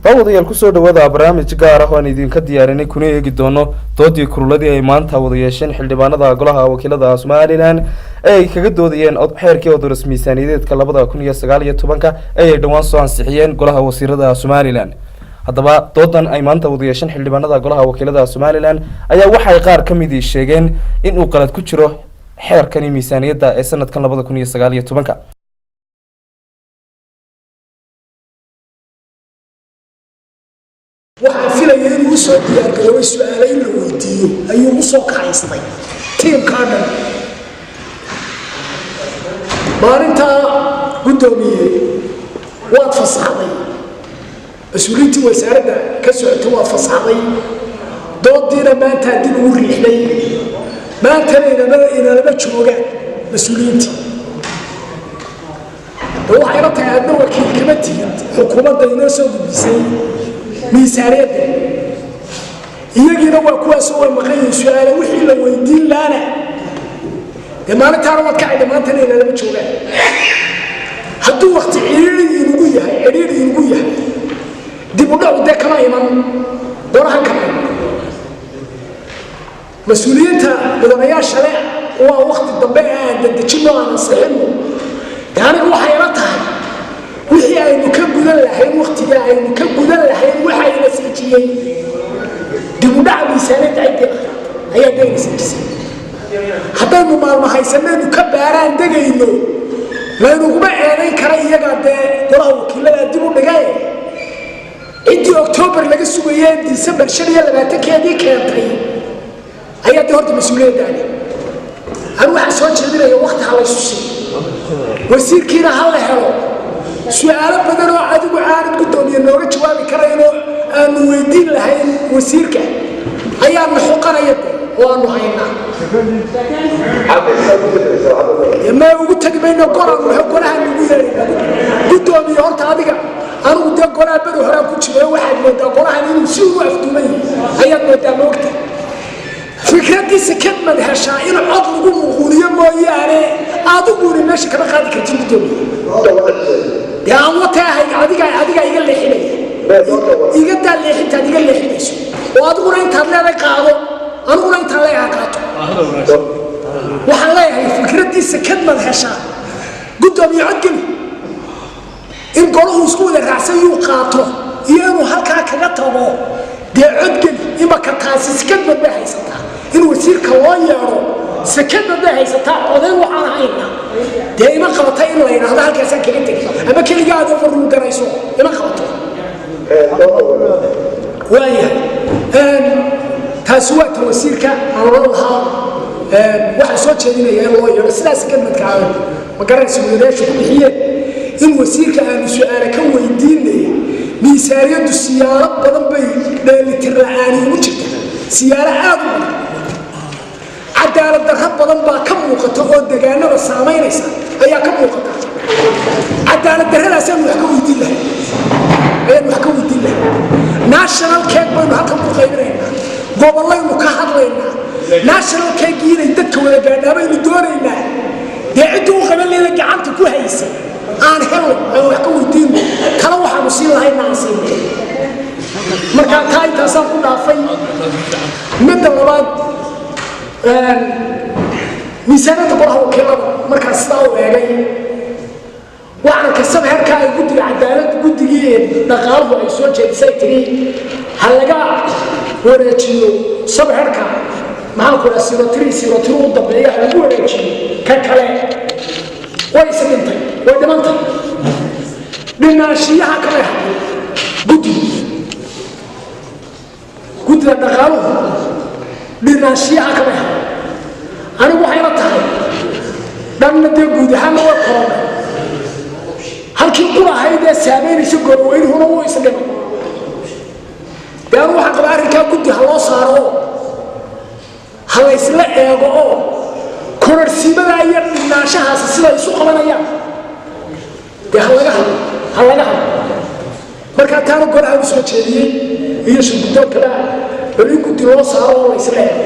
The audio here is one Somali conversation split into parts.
wadayaal kusoo dhawaada barnaamij gaar ah oo aan idinka diyaarinay kuna eegi doono doodii kuruladii ay maanta wada yeesheen xildhibaanada golaha wakiilada Somaliland ay kaga doodayeen xeerkii odoras miisaaniyadeedka 2019 ay dhawaan soo ansixiyeen golaha wasiirada Somaliland. haddaba doodan ay maanta wada yeesheen xildhibaanada golaha wakiilada Somaliland ayaa waxay qaar ka mid sheegeen in uu qalad ku jiro xeerkani miisaaniyadda ee sanadkan 2019. waxaan filayaa inuu soo diyaargaroobay su'aalo in la weydiiyo ayuu u soo kaxaystay tiimka dhan maalinta gudoomiye waad fasaxday mas-uuliyiintii wasaaradda ka socotay waad fasaxday doodiina maanta dib ugu riixday maantana inalama joogaan mas-uuliyiintii waxay la tahay aadna wakiil kama tihid xukuumadda inoo soo gudbisay miisaaniyadda iyagiina waa kuwaas oo maqan su'aalo wixii la weydiin laana ee maalintaana waad ka cidhi maantana inalama joogaan hadduu waqti cidhiidhi inugu yahay dib u dhacu dee kama iman doorahan kama iman mas-uuliyiinta mudanayaasha leh waa waqti dambe aan dadejinno aan ansixinno aniga waxay la tahay wixii aynu ka gudan lahayn waqtiga aynu ka gudan lahayn waxa ila sajiyay dib u dhac miisaaniyadda ayaa dayna sajisay haddaynu maalmo haysanaynu ka baaraan degayno laynuguma eedayn kara iyaga dee golaha wakiilada dib u dhigay intii October laga sugayay December 25 keentay ayaa dee horta mas-uuliyaddaani anu waxaan soo jeedinayaa waqti ha laysu siiyo wasiirkiina ha la helo su'aalo badan oo adigu aanad gudoomiye nooga jawaabi karayno aanu weydiin lahayn wasiirka ayaa la xoqanaya oo aanu haynaa ma ugu tagmayno golaha nagu yeeray gudoomiye horta adiga anigu dee golaha beri hore ku jiro waxaad moodaa golahan inuu si u afduman yahay ayaad moodaa moogta fikradiisa kad madhashaa in cod lagu muquuliyo mooyaane adiguna meesha kama qaadi kartid gudoomiye يا أموتها adiga iga leexinaya iga taa leexinta iga leexinayso oo adiguna inta leedahay qaado aniguna inta leeyahay qaato waxaan leeyahay fikradiisa kad madhashaa gudoomiye codgeli in golahu isku wada raacsan uu qaato iyo inuu halkaa kaga tago dee codgeli ima ka taasi kad madhaysataa in wasiirka loo yeero sakada ma haysataa oday waxaan haynaa dee ima qabato in la yidhaahdo halkaasaan kaga tegay ama keligaa aad farruun garayso ima qabato waayahay taasi waa ta wasiirka aan la lahaa waxaan soo jeedinayaa in loo yeero sidaas kadmadka aan ma garanaysa wadayaashu ku bixiyeen in wasiirka aanu su'aalo ka weydiinay miisaaniyaddu siyaalo badan bay dheelitir la'aani ugu jirta siyaalo aad u badan عدالة درهم بدن با كم موقته أو دجانا بسامين إنسان أيها كم موقته عدالة درهم لازم نحكوا يدين له أيه نحكوا يدين له national cake بينه هكذا مقيمين قبل الله مكحد لنا national cake يدك ولا جانا بين دورنا يعدوا قبل لي لك عم تكون هيسي أنا هلا أو نحكوا يدين كلام واحد مصير هاي ناسين مركان تاي تصفنا في من دولات miisaaniyadda golaha wakiilada markaas sidaa u eegay waxaan kasaba herka ay guddiga cadaaladda guddigii dhaqaaluhu ay soo jeedisay tiri ha laga wareejiyo sabherka maxaan ku dhahay sirotiri u dambeeya ha lagu wareejiyo kan kale way isdhintay way dhimantay dhinaashiyaha kale guddiga dhaqaaluhu dhinaashiyaha kale anigu waxay la tahay dhanna dee guud ahaan waa korona halkii ku lahayd ee saameynaysa gorweynuhuna wuu isdhimay dee anu waxaan qabaa arrinkaa guddi ha loo saaro oo ha la ysla eego oo kororsiimadaa iyo dhinaashahaasi sida isu qabanayaan dee ha laga hadlo markaa taana golaha u soo jeediyey iyo shirgudoonkana bal in guddi loo saaro oo la ysla eego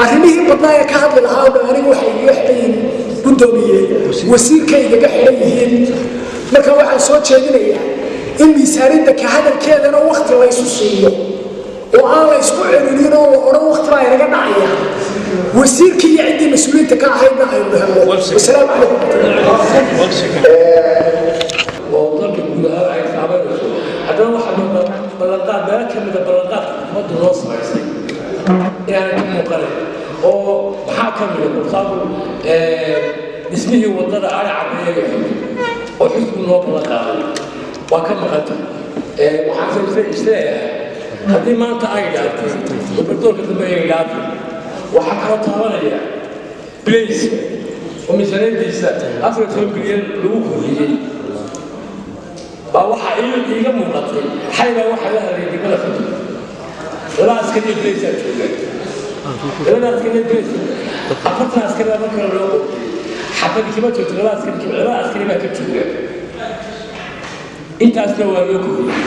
arrimihii badnaa ee ka hadli lahaa oo anigu waxay iga xidhan yihiin gudoomiye wasiirkaygaga xidhan yihiin marka waxaan soo jeedinayaa in miisaaniyadda ka hadalkeedana waqti la isu siiyo oo aan la isku celinin oo la odhan waqti baa inaga dhacaya wasiirkii iyo ciddii mas-uuliyiinta ka ahaydna aynu helno wasalaamu calaykum oo dalka guud ahaan ay taabanayso haddana waxaa ballanqaad meelo ka mida ballanqaadka xukuumadda loo samaysay inaanay ka muuqanin oo maxaa ka mida kursaadu dhismihii waddada ari cabeeya oo xisbi loo ballanqaaday waa ka maqanta waxaan isleeyahay haddii maanta ay dhaartay oo bardoolka dambe ay dhaartay waxaa kaloo taabanaya blace oo miisaaniyadiisa 14 bilyan lagu kordhiyey baa waxaa iiga muuqatay xayla waxaa la hadlay degmada xudu laba askari blace aa joogaan labada askari blace afartan askari baa markale loo xabadi kama joogto laba askari baa ka jooga intaasna waa loo kordhiyey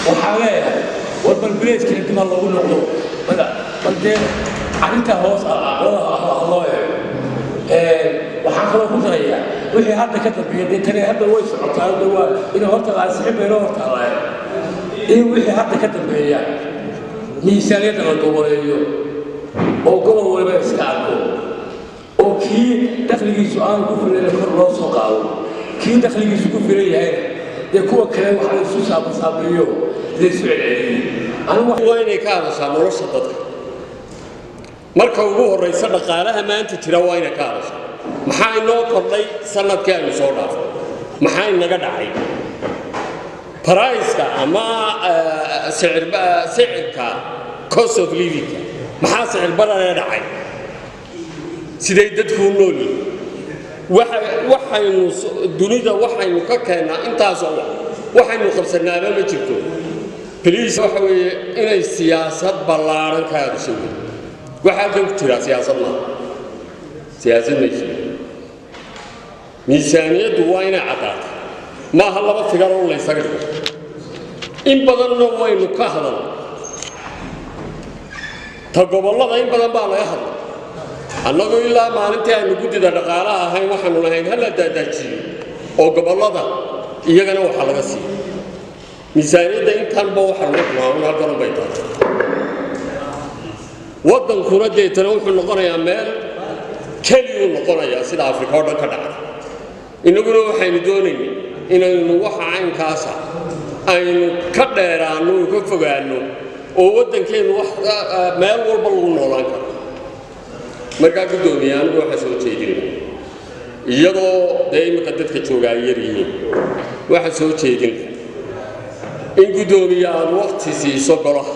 waxaa leeyahay warbal blace-kina dib ha loogu noqdo bal dee arrintaa hoos loo eego waxaan kaloo ku darayaa wixii hadda ka dambeeya dee tani hadda way socotaa waa inay horta laasixin baynoo hortaalaay in wixii hadda ka dambeeya miisaaniyadda la goboleeyo oo gobol waliba iska arko oo kii dakhligiisu aanu ku filan kor loo soo qaado kii dakhligiisu ku filan yahayna dee kuwa kale waxa la isu saabayo laysu celceliyey anigu waa inay ka hadashaa nolosha dadka marka ugu horraysa dhaqaalaha maanta jira waa inay ka hadashaa maxaa inoo kordhay sanadkii aynu soo dhaafay maxaa inaga dhacay barayska ama sicirka cost of living maxaa sicir bararee dhacay siday dadku u nool yihiin waxaynu dunida waxaynu ka keennaa intaasoo waxaynu qabsanaaba ma jirto baliis waxa weeye inay siyaasad ballaaran ka hadasho waxaa halkan ku jiraa siyaasad maaha siyaasad mayso miisaaniyaddu waa inay caddaato maaha laba figar oo laysaga dhigo in badanna waynu ka hadal ta gobollada in badan baa laga hadla annagu ilaa maalintii aynu guddida dhaqaalaha ahayn waxaanu lahayn hala daadaajiyo oo gobollada iyagana waxaa laga siiya miisaaniyadda intanba waxaa lagu tilmaamay halkanan bay tahay waddankuna deetana wuxuu noqonayaa meel keliyuu noqonayaa sida afrika oo dhan ka dhacda innaguna waxaynu doonaynay inaynu waxa caynkaasa aynu ka dheeraanno oo ka fogaanno oo waddankeennu meel walba lagu noolaan karo markaa guddoomiye anigu waxaa soo jeedinaya iyadoo dee imika dadka jooga ay yar yihiin waxaa soo jeedinaya in guddoomiye aad waqti siiso golaha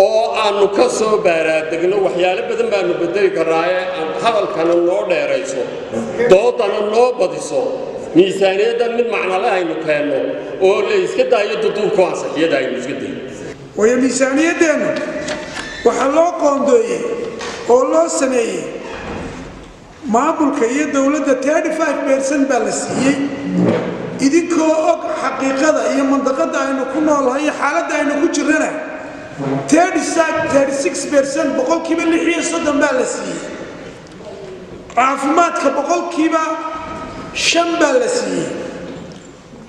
oo aanu ka soo baaraadegno waxyaalo badan baanu bedeli karnaaye hadalkana noo dheerayso doodana noo badiso miisaaniyaddan mid macnale aynu keenno oo la iska daayo duduubku ansixiyada aynu iska dayo waayo miisaaniyaddeennu waxaa loo qoondeeyey oo loo sameeyey maamulka iyo dowladda 35% baa la siiyey idinkoo og xaqiiqada iyo mandaqada aynu ku noolahay iyo xaaladda aynu ku jirana 36% boqolkiiba 6 baa la siiyey caafimaadka boqolkiiba 5 baa la siiyey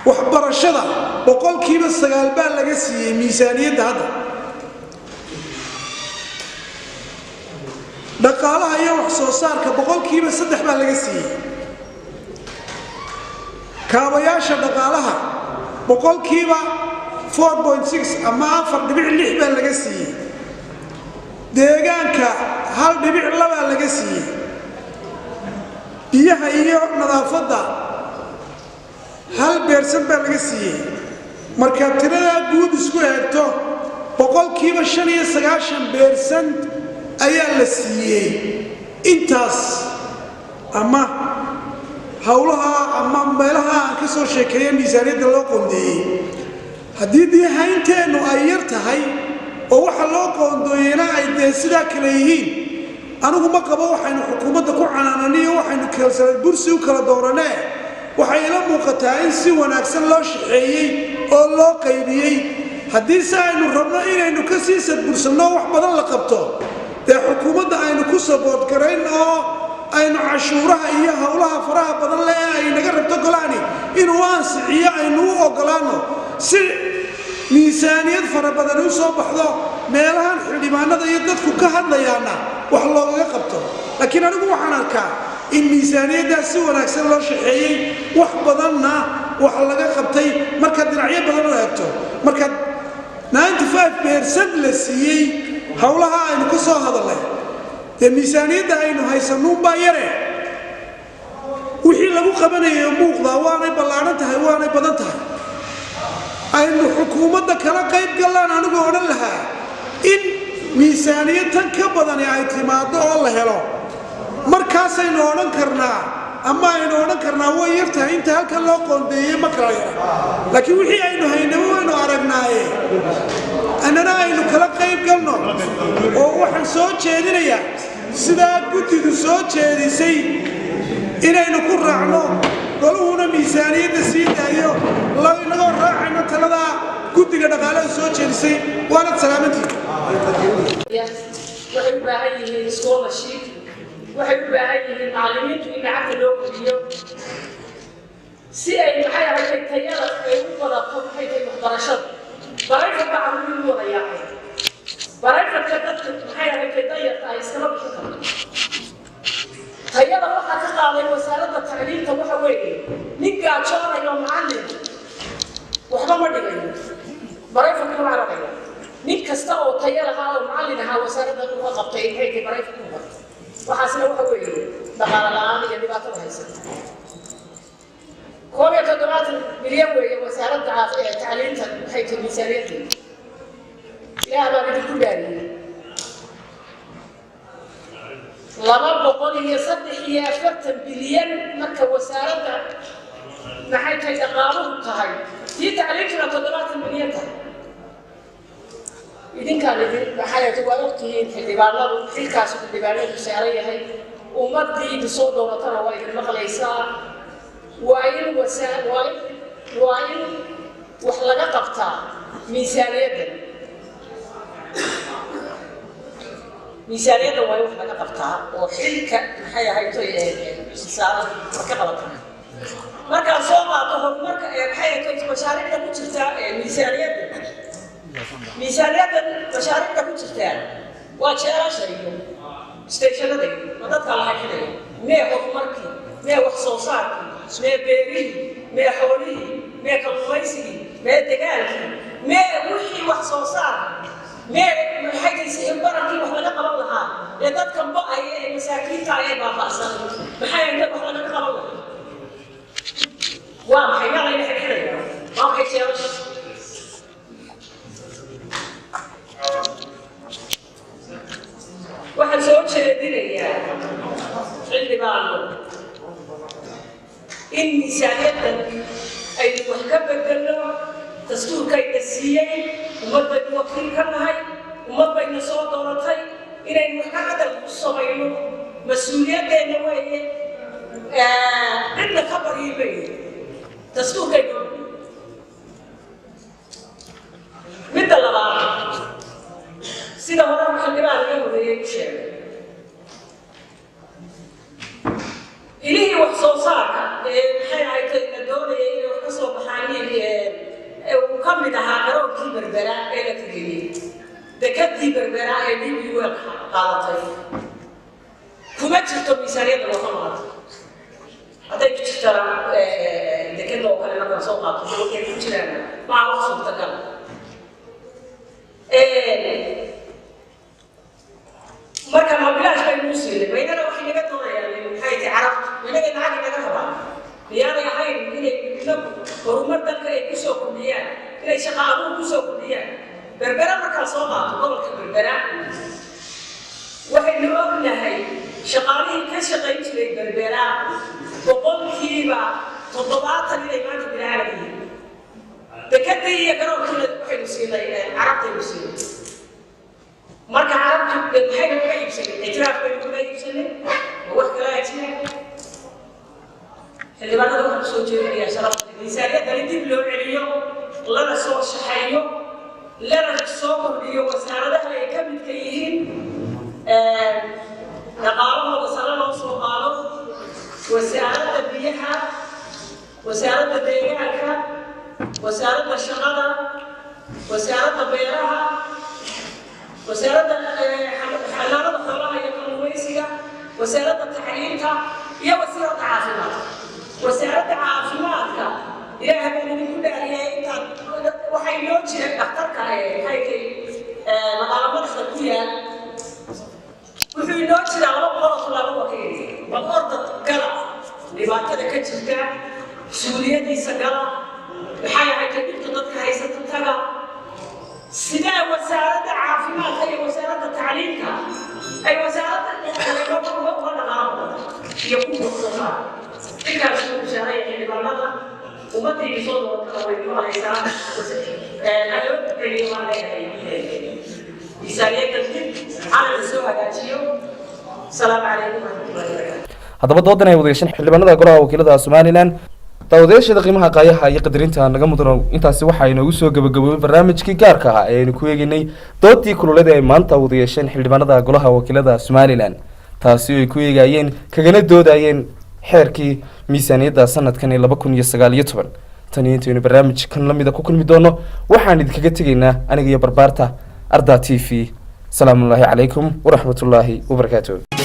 waxbarashada boqolkiiba 9 baa laga siiyey miisaaniyadda hadda dhaqaalaha iyo wax soo saarka boqolkiiba 3 baa laga siiyey kaabayaasha dhaqaalaha boqolkiiba 4.6 ama 4.6 baa laga siiyey deegaanka 1.2 baa laga siiyey biyaha iyo nadaafadda 1% baa laga siiyey marka tirada guud isku eegto boqolkiiba 95% ayaa la siiyey intaas ama hawlaha ama meelaha aan ka soo sheekeeyay miisaaniyadda loo qoondeeyey haddii diyahaynteenu ay yar tahay oo waxa loo qoondeeyeyna ay dee sidaa kale yihiin anigu ma qabo waxaynu xukuumadda ku canaananiyo waxaynu bursi u kala dooranee waxay ila muuqataa in si wanaagsan loo shaqeeyey oo loo qaybiyey haddii se aynu rabno inaynu ka sii sadbursanno wax badan la qabto dee xukuumadda aynu ku sabood garayn oo aynu cashuuraha iyo howlaha faraha badan leh ay naga rabto golaha inuu ansixiyo aynu u ogolaano si miisaaniyad fara badan u soo baxdo meelahan xildhibaanada iyo dadku ka hadlayaana wax loogaga qabto laakiin anigu waxaan arkaa in miisaaniyaddaas si wanaagsan loo shaqeeyey wax badanna wax laga qabtay marka dhinacyo badan u eegto marka 95% la siiyey howlaha aynu ka soo hadalnay dee miisaaniyadda aynu haysanuunbaa yare wixii lagu qabanayo muuqdaa waanay ballaaran tahay waanay badan tahay aynu xukuumadda kala qayb gallaan anigu odhan lahaa in miisaaniyad tan ka badani ay timaado oo la helo markaasaynu odhan karnaa ama aynu odhan karnaa way yar tahay inta halkan loo qoondeeyey ma kala yara laakiin wixii aynu haynaba waynu aragnaaye annana aynu kala qayb galno oo waxaan soo jeedinayaa sidaa guddidu soo jeedisay inaynu ku raacno goluhuna miisaaniyadda sii daayo inagoo raacayno talada guddiga dhaqaalaha soo jeedisay waanad salaamantihiin waxay u baahan yihiin scholarship waxay u baahan yihiin macallimiintu in lacagta loo kordhiyo si ay maxay ahayd tayada ay u badato maxay tahay waxbarashada barayfadka carruurtii u wada yaacay barayfadka dadka maxay ahayd dayarta ay iskala bixin karto tayada waxaa ka qaaday wasaaradda tacliinta waxa weeye nin gaajoonayo macallin waxba ma dhigayo barayfadka ma carabaya nin kasta oo tayo lahaa oo macallin ahaa wasaaradda uga qabtay maxay tahay barayfadka u qabtay waxaasna waxa weeye dhaqaale la'aan iyo dhibaatada haysata 7 milyan weeye wasaaradda tacliinta maxay tahay miisaaniyadda ilaah baa idinku dhaariyey 243 bilyan marka wasaaradda maxay tahay dhaqaaluhu tahay tii tacliintuna 7 milyan tahay idinkaan maxay tahay waa ogtihiin xildhibaanadu xilkaas xildhibaanadu saaran yahay ummadii soo dooratana waa idin maqlaysaa waa in wax laga qabtaa miisaaniyadda waa in wax laga qabtaa oo xilka maxay ahayd saaran ka qabata markaan soo qaato horumarka maxay ahayd mashaariicda ku jirta miisaaniyadda mashaariicda ku jirta waa jeerasha iyo stationada iyo dadka la xidhiidha mee horumarkii mee wax soo saarkii mee beerihii mee xoolihii mee kalluumaysigii mee dagaalkii mee wixii wax soo saar mee maxay tahay barankii wax laga qaban lahaa ee dadka ba'aya ee masaakiinta ay baaba'san maxay inta wax laga qaban lahaa waa maxay yaa la xidhiidha waa maxay jeerasha waxaan soo jeedinayaa xildhibaano in miisaaniyaddan aynu wax ka bedelno dastuurkayna siiyey ummadbaynu wakiil ka nahay ummad bayna soo dooratay inaynu wax ka bedel ku samayno mas-uuliyaddeena weeye cidna ka baryimayo dastuurkaynu midda labaad sida hore xildhibaan laga horeeyey u sheegay ilihii wax soo saarka maxay ahayd la doonaya inay wax ka soo baxaan uu ka mid ahaa garoonkii berbera ee la kageliyey dekadii berbera ee libi weel qaadatay kuma jirto miisaaniyadda loo ka maqanta hadday ku jirtaa dekada oo kale markaan soo qaato waxay ku jiraan maa wax suurtagal marka ma bilaash baynu u siinay baynana waxay naga doonayaan maxay tahay carabta inaga lacag naga rabaan miyaanay ahayn inay horumar dalka ay kusoo kordhiyaan inay shaqa abuur kusoo kordhiyaan berbera markaa soo qaato gobolka berbera waxaynu ognahay shaqaalihii ka shaqayn jiray berbera 70% inay maanta bilaaban yihiin dekadii iyo garoonkiina waxaynu siinay carabtaynu siinay marka carabtu maxay uga iibsanay ijraaf baynu uga iibsanay wax kale ajira xildhibaanada waxaan soo jeedinayaa sharafta miisaaniyadda in dib loo celiyo lana soo shaxeeyo lana soo kordhiyo wasaaradaha ay ka midka yihiin dhaqaalahooda sare loo soo qaado wasaaradda biyaha wasaaradda deegaanka, wasaaradda shaqada, wasaaradda beeraha, wasaaradda xanaanada xoolaha iyo kalluumaysiga, wasaaradda tacliinta iyo wasaaradda caafimaadka. wasaaradda caafimaadka ilaahay baan idinku dhaariyay intaan waxay noo jireen dhakhtarka haykay magaalo madaxda ku yaal wuxuu inoo jiraa 200 wakiil bal orda gala dhibaatada ka jirta suuliyadiisa gala maxay ahayd dhibta dadka haysata taga sidee wasaaradda caafimaadka iyo wasaaradda tacliinta ay wasaaradda uga dhaqaaqo iyo ku buuxsataa inkaas uu shaqeeya xildhibaanada ummadii soo doortay way ku haysaa ayuu bixiyay ma leeyahay miisaaniyadda dib aan soo hagaajiyo. Salaamu calaykum wa rahmatullahi wa barakaatuh. haddaba doodan ay wadayeesheen xildhibaanada golaha wakiilada Somaliland dawadayaashada qiimaha qaayaha iyo qadarinta naga mudano intaasi waxa inoogu soo gabagaboobay barnaamijkii gaarka ah ee aynu ku eeginay doodii kululada ay maanta wadayeesheen xildhibaanada golaha wakiilada Somaliland taasi oo ay ku eegayeen kagana doodayeen xeerkii miisaaniyadda sanadkan 2019 tan intaanu barnaamijkan lamida ku kulmi doono waxaan idinkaga tegaynaa aniga iyo barbaarta Arda TV. Salaamu calaykum wa rahmatullahi wa barakaatuh.